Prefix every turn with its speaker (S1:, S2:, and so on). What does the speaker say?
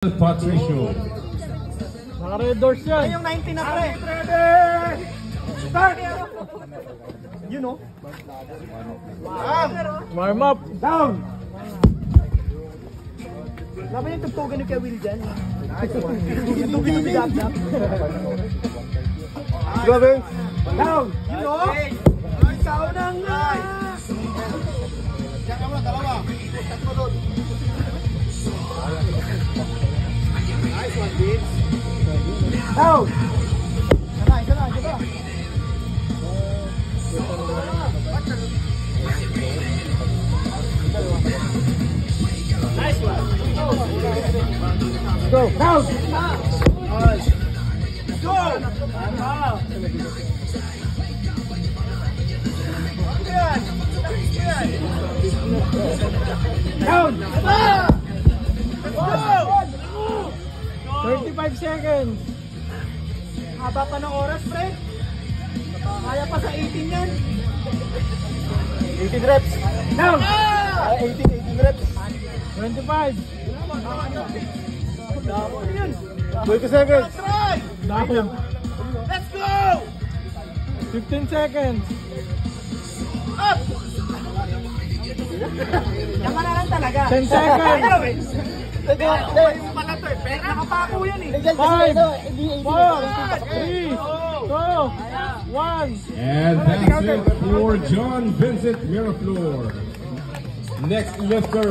S1: Patricio.
S2: Naka-red doors yan.
S3: Ay, yung 19 na pre.
S2: Start!
S3: You know?
S2: Warm up. Down!
S3: Laban yung tugtugan ni Kuya Will dyan. Yung dubi-dubi-dab-dab.
S2: Go, Vince. Down!
S3: You know? Ikaw na nga! Diyan ka muna, dalawa. Tatlo doon. Nice one, Vince.
S2: Down!
S3: Isa na, isa na. Nice one.
S2: Go! Down!
S3: Go! Yan! Yan!
S2: Down!
S3: Let's go!
S2: 35 seconds.
S3: Haba pa ng oras, pre. Kaya pa sa 18 yan.
S2: 18 reps. Down!
S3: 18 reps.
S2: 25.
S3: Ano yun?
S2: 20 seconds.
S3: Try!
S2: Down.
S3: Let's go!
S2: 15 seconds.
S3: Up! Yan ka na lang talaga.
S2: 10 seconds.
S3: Yung pala to eh. Pero nakapako yan eh.
S2: 5, 4, 3, 2, 1.
S1: And that's it for John Vincent Miraflor. Next lifter.